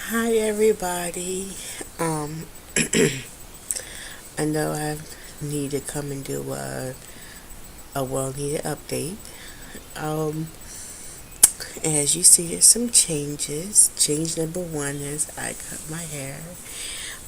Hi everybody. Um I know I need to come and do a well needed update. Um as you see, there's some changes. Change number one is I cut my hair.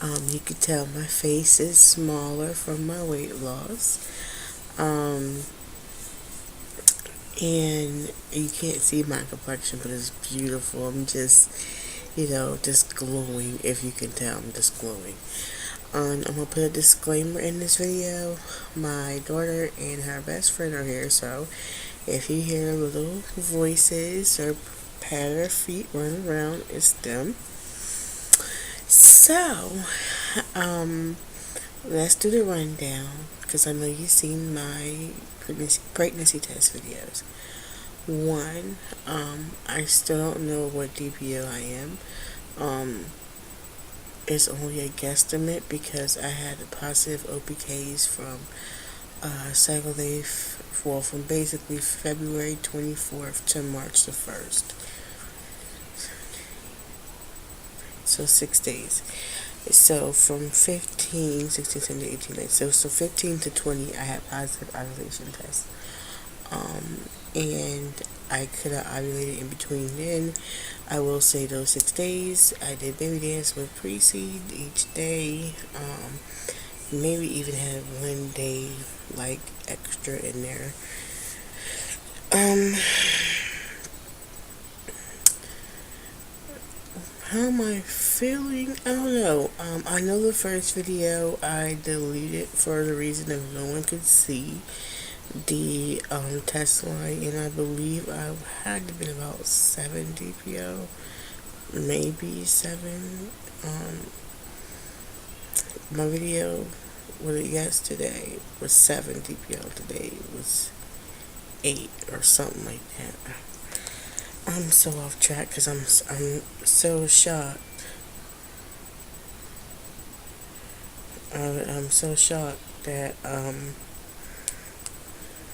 You can tell my face is smaller from my weight loss. Um and you can't see my complexion, but it's beautiful. I'm just glowing. If you can tell, I'm just glowing. I'm gonna put a disclaimer in this video. My daughter and her best friend are here, so if you hear little voices or patter feet running around, it's them. So, um, let's do the rundown because I know you've seen my pregnancy test videos. One, I still don't know what DPO I am. Um, it's only a guesstimate because I had a positive OPKs from cycle day, well, from basically February 24th to March the 1st. So 6 days. So from 15, 16, 17, 18, 19. So 15 to 20, I had positive ovulation tests. And I could have ovulated in between then. I will say those 6 days, I did baby dance with pre-seed each day. Maybe even had one day like extra in there. Um, how am I feeling? I don't know. I know the first video I deleted for the reason that no one could see the test line, and I believe I had to been about 7 DPO, maybe 7. My video with it yesterday was 7 DPO. Today was 8 or something like that. I'm so off track because I'm so shocked. I'm so shocked that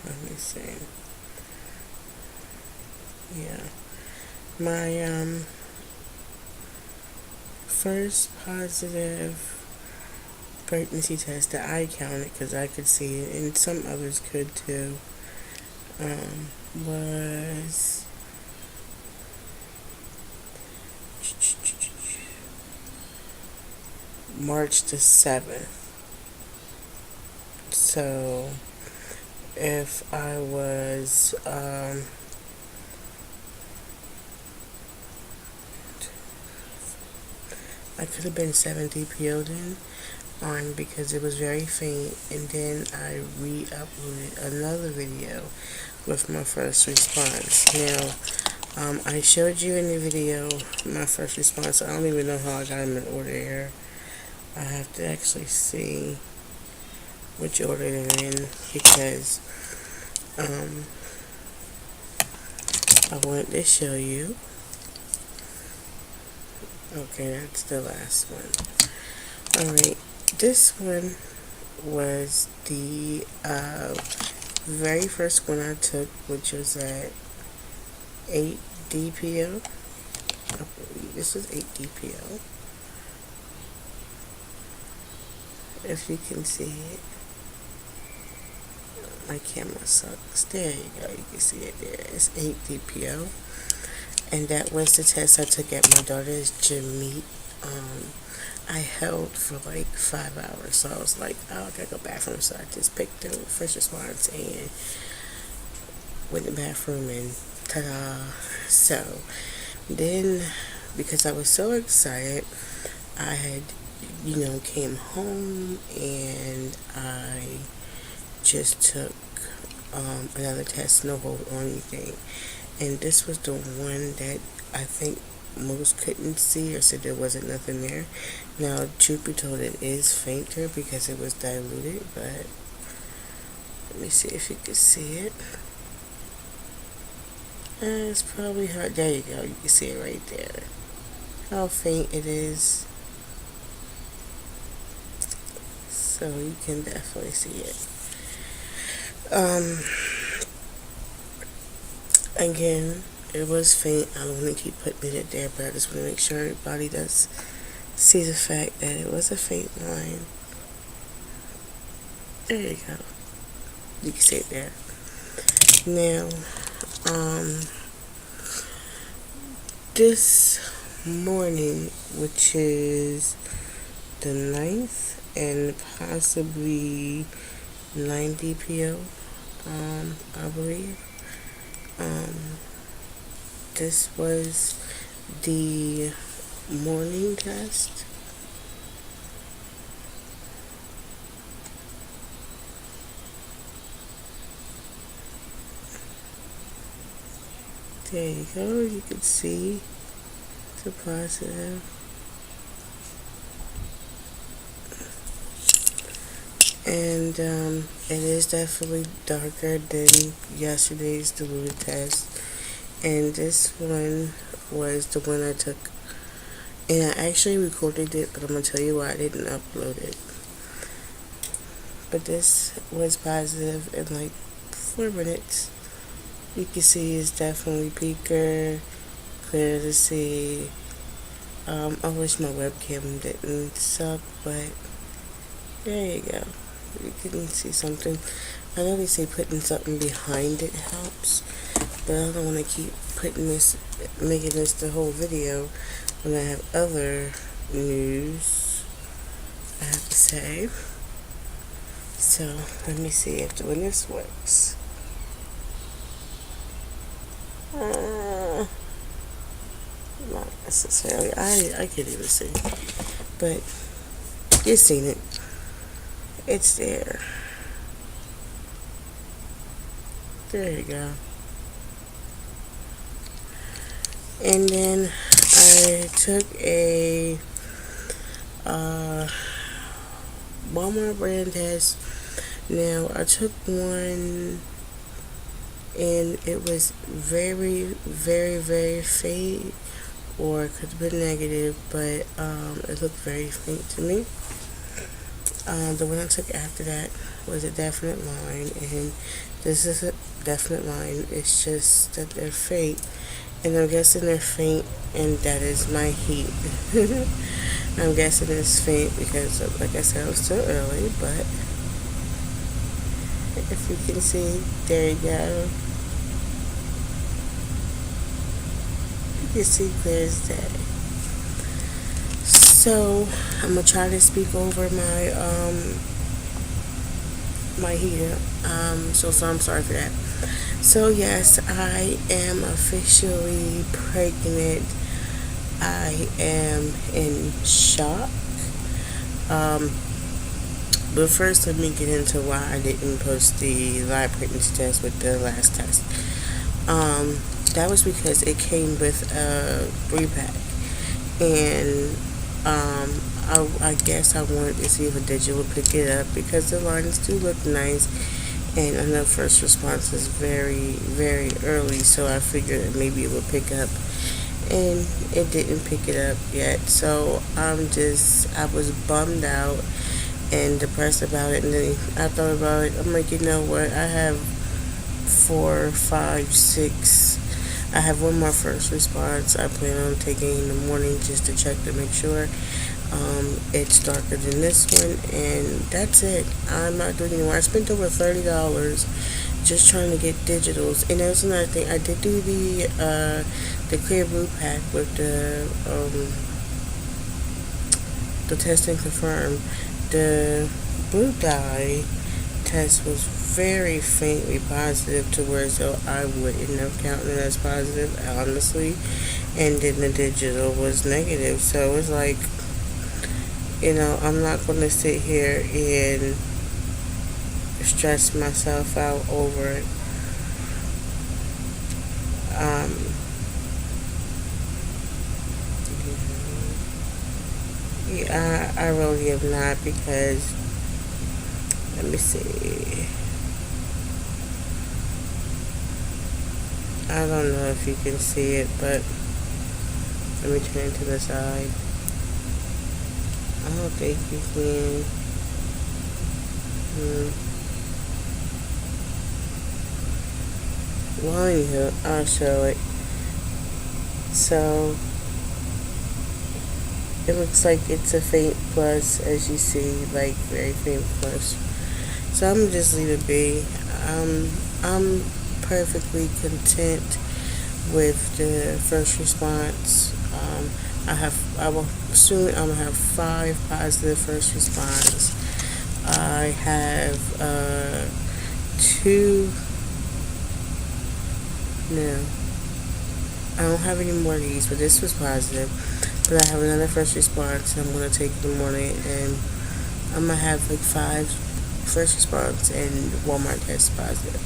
let me see. Yeah, my first positive pregnancy test that I counted because I could see it and some others could too. Was March the 7th. So if I was I could have been 7 DPO then on because it was very faint, and then I re-uploaded another video with my first response. Now, I showed you in the video my first response. I don't even know how I got them in order here. I have to actually see which order they're in because I wanted to show you. Okay, that's the last one. Alright, this one was the very first one I took, which was at 8 DPO. I believe this is 8 DPO. If you can see it. My camera sucks. There you go. You can see it there. It's 8 DPO. And that was the test I took at my daughter's gym meet. I held for like 5 hours. So I was like, oh, I gotta go bathroom. So I just picked the first response and went to the bathroom and ta-da. So then, because I was so excited, I had, came home and I just took another test, no hold or anything. And this was the one that I think most couldn't see or said there wasn't nothing there. Now, truth be told, it is fainter because it was diluted, but let me see if you can see it. It's probably hard. There you go. You can see it right there. How faint it is. So you can definitely see it. Again, it was faint. I don't want to keep putting it there, but I just want to make sure everybody does see the fact that it was a faint line. There you go. You can see it there. Now, this morning, which is the 9th and possibly 9 DPO, I believe. This was the morning test. There you go, you can see the positive. And it is definitely darker than yesterday's diluted test. And this one was the one I took. And I actually recorded it, but I'm going to tell you why I didn't upload it. But this was positive in like 4 minutes. You can see it's definitely peaker, clear to see. I wish my webcam didn't suck, but there you go. You can see something. I know they say putting something behind it helps, but I don't want to keep making this the whole video when I have other news I have to say. So let me see if when this works. Not necessarily. I can't even see, but you've seen it. It's there. There you go. And then I took a Walmart brand test. Now I took one and it was very, very, very faint, or it could have been negative, but it looked very faint to me. The one I took after that was a definite line, and this is a definite line. It's just that they're faint, and I'm guessing they're faint, and that is my heat. I'm guessing it's faint because, like I said, it was still early, but if you can see, there you go. You can see clear as day. So I'm gonna try to speak over my heater. So I'm sorry for that. So yes, I am officially pregnant. I am in shock. But first, let me get into why I didn't post the live pregnancy test with the last test. That was because it came with a 3-pack, and I guess I wanted to see if a digit would pick it up because the lines do look nice, and I know first response is very, very early, so I figured that maybe it would pick up, and it didn't pick it up yet. So I was bummed out and depressed about it. And then I thought about it. I'm like, you know what? I have 4, 5, 6. I have one more first response I plan on taking in the morning just to check to make sure it's darker than this one, and that's it. I'm not doing anymore. I spent over $30 just trying to get digitals, and that's another thing. I did do the clear blue pack with the test and confirm. The blue dye test was very faintly positive to where so I wouldn't have counted it as positive, honestly, and then the digital was negative. So it's like, you know, I'm not going to sit here and stress myself out over it. Yeah, I really have not, because let me see. I don't know if you can see it, but let me turn it to the side. I don't think you can. Well, anywho, I'll show it. So it looks like it's a faint plus, as you see, like very faint plus. So I'm gonna just leave it be. I'm perfectly content with the first response. I will soon. I'm gonna have 5 positive first response. I have two. No, I don't have any more of these, but this was positive. But I have another first response I'm gonna take in the morning, and I'm gonna have like 5 first response and Walmart test positive.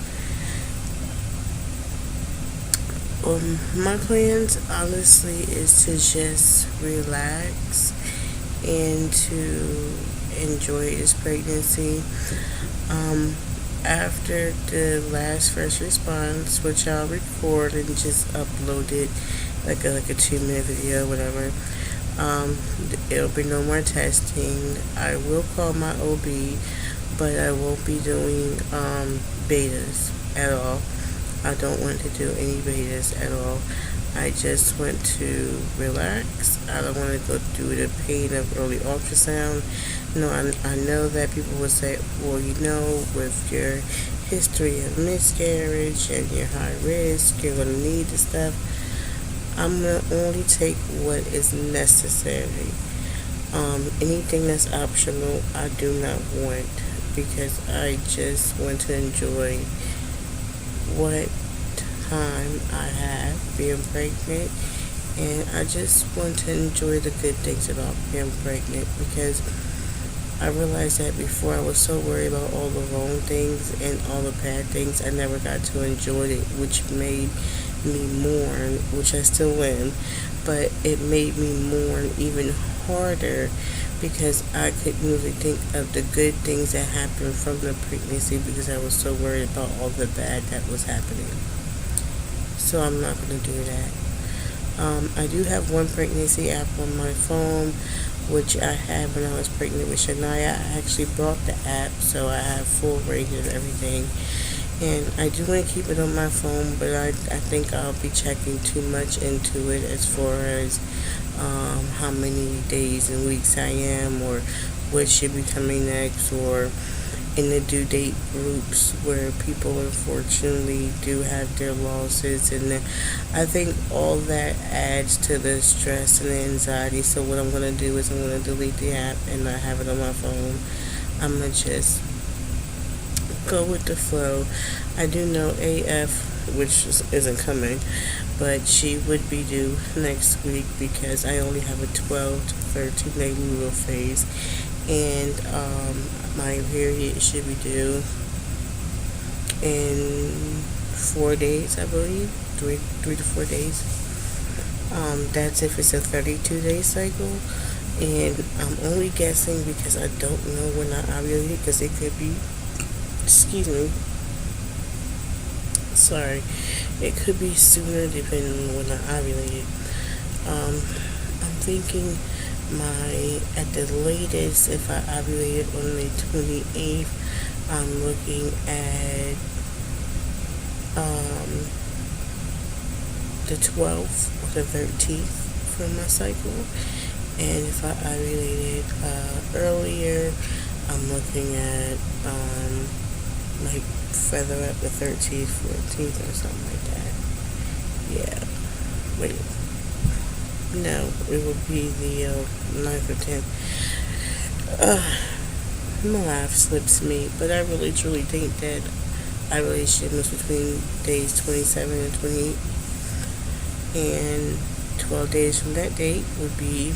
My plans honestly is to just relax and to enjoy this pregnancy. Um, After the last first response, which I'll record and just upload it like a 2 minute video, whatever. Um, it'll be no more testing. I will call my OB, but I won't be doing betas at all. I don't want to do any betas at all. I just want to relax. I don't want to go through the pain of early ultrasound. No, I know that people would say, well, with your history of miscarriage and your high risk, you're going to need the stuff. I'm going to only take what is necessary. Anything that's optional, I do not want, because I just want to enjoy what time I have being pregnant, and I just want to enjoy the good things about being pregnant, because I realized that before I was so worried about all the wrong things and all the bad things, I never got to enjoy it, which made me mourn, which I still am, but it made me mourn even harder, because I couldn't really think of the good things that happened from the pregnancy, because I was so worried about all the bad that was happening. So I'm not going to do that. I do have one pregnancy app on my phone, which I had when I was pregnant with Shania. I actually brought the app, so I have full range of everything. And I do want to keep it on my phone, but I think I'll be checking too much into it as far as how many days and weeks I am, or what should be coming next, or in the due date groups where people unfortunately do have their losses, and I think all that adds to the stress and the anxiety. So what I'm going to do is I'm going to delete the app and not have it on my phone. I'm going to just go with the flow. I do know AF, which isn't coming, but she would be due next week, because I only have a 12 to 13 day luteal phase, and my period should be due in 4 days, I believe, 3 to 4 days. That's if it's a 32-day cycle, and I'm only guessing because I don't know when I ovulated, because it could be, excuse me, sorry, it could be sooner depending on when I ovulated. I'm thinking at the latest, if I ovulated on the 28th, I'm looking at the 12th or the 13th for my cycle. And if I ovulated earlier, I'm looking at like further up the 13th, 14th, or something like that. Yeah. Wait. No, it would be the 9th or 10th. My life slips me, but I really truly think that ovulation was between days 27 and 28, and 12 days from that date would be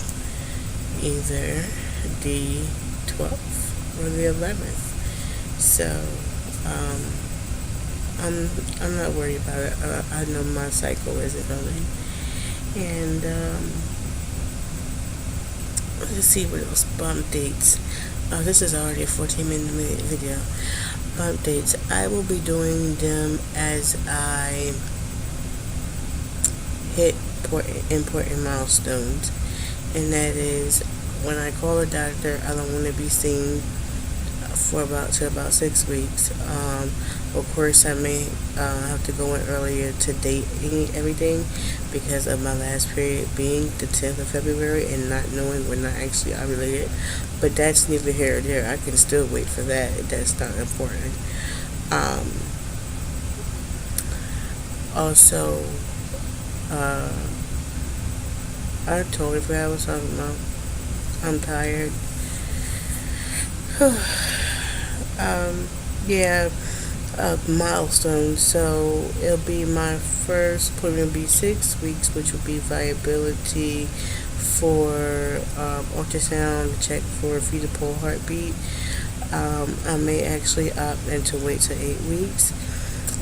either the 12th or the 11th. So I'm not worried about it. I know my cycle isn't early. And let's see what else. Bump dates. This is already a 14-minute video. Bump dates. I will be doing them as I hit important milestones. And that is, when I call a doctor, I don't want to be seen for about 6 weeks. Of course, I may have to go in earlier to date everything because of my last period being the 10th of February and not knowing when I actually ovulated. But that's neither here or there. I can still wait for that. That's not important. Um, Also, uh, I totally forgot what I was talking about. I'm tired. um, yeah, milestone. So it'll be my first appointment. Will be 6 weeks, which will be viability for ultrasound check for fetal heartbeat. I may actually opt in to wait till 8 weeks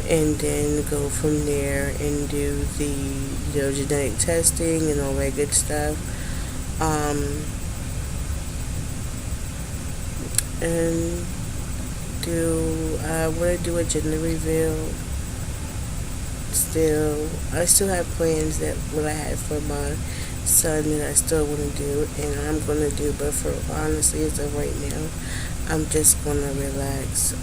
and then go from there and do the genetic testing and all that good stuff. Um, and do I want to do a gender reveal? Still, I still have plans that what I had for my son that I still want to do, and I'm gonna do. But for honestly, as of right now, I'm just gonna relax.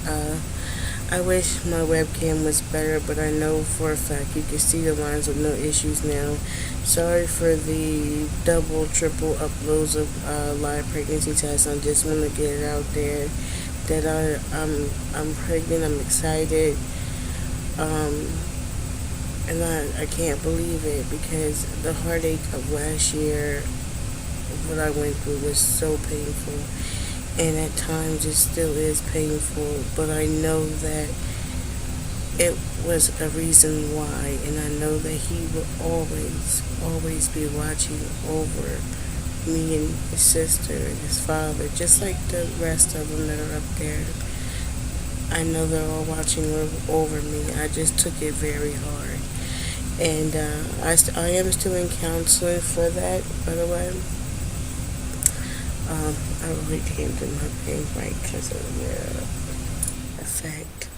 I wish my webcam was better, but I know for a fact you can see the lines with no issues now. Sorry for the double, triple uploads of live pregnancy tests. I just want to get it out there that I'm pregnant. I'm excited, um, and I can't believe it because the heartache of last year, what I went through was so painful, and at times it still is painful. But I know that it was a reason why, and I know that He will always, always be watching over me and his sister and his father, just like the rest of them that are up there. I know they're all watching over me. I just took it very hard. And I am still in counseling for that, by the way. I really can't do my thing right because of the effect.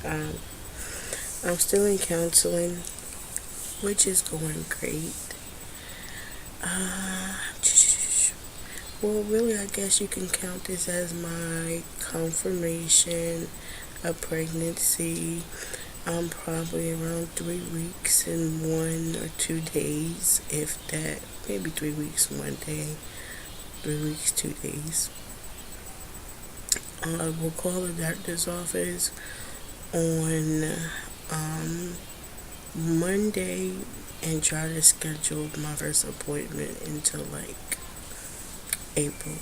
I'm still in counseling, which is going great. Uh, well, really, I guess you can count this as my confirmation of pregnancy. I'm probably around 3 weeks and 1 or 2 days, if that. Maybe 3 weeks, 1 day. 3 weeks, 2 days. I will call the doctor's office on Monday and try to schedule my first appointment until like April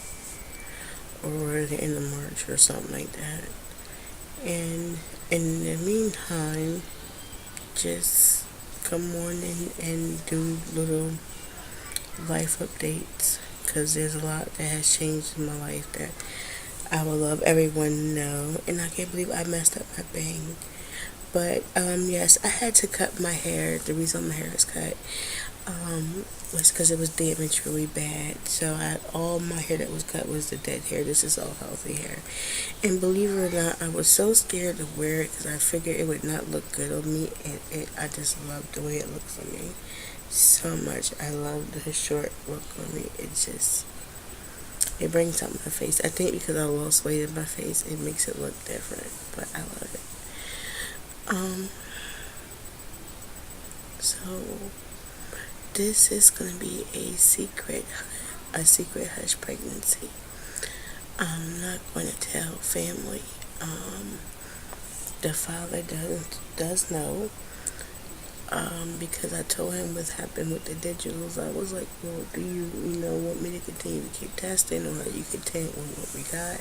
or the end of March or something like that. And in the meantime, just come on in and do little life updates because there's a lot that has changed in my life that I would love everyone to know. And I can't believe I messed up my bang. But yes, I had to cut my hair. The reason my hair is cut was because it was damaged really bad. So all my hair that was cut was the dead hair. This is all healthy hair. And believe it or not, I was so scared to wear it because I figured it would not look good on me. And I just loved the way it looked on me so much. I love the short look on me. It brings out my face. I think because I lost weight in my face, it makes it look different. But I love it. So this is gonna be a secret hush pregnancy. I'm not going to tell family. The father does know. Because I told him what happened with the digitals. I was like, well, do you want me to continue to keep testing, or are you content with what we got?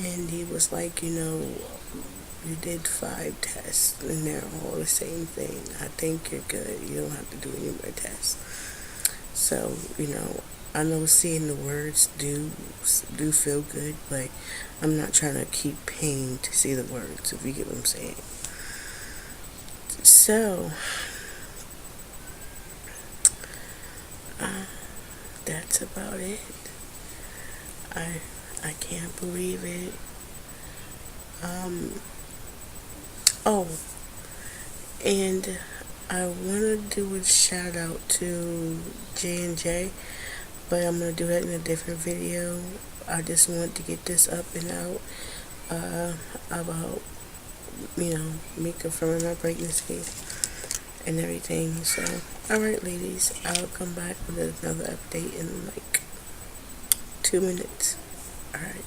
And he was like, you did 5 tests and they're all the same thing. I think you're good. You don't have to do any more tests. So, I know seeing the words do feel good, but I'm not trying to keep paying to see the words, if you get what I'm saying. So, that's about it. I can't believe it. Oh, and I want to do a shout out to J&J, but I'm going to do that in a different video. I just want to get this up and out about me confirming my pregnancy and everything. So, alright, ladies, I'll come back with another update in like 2 minutes. Alright.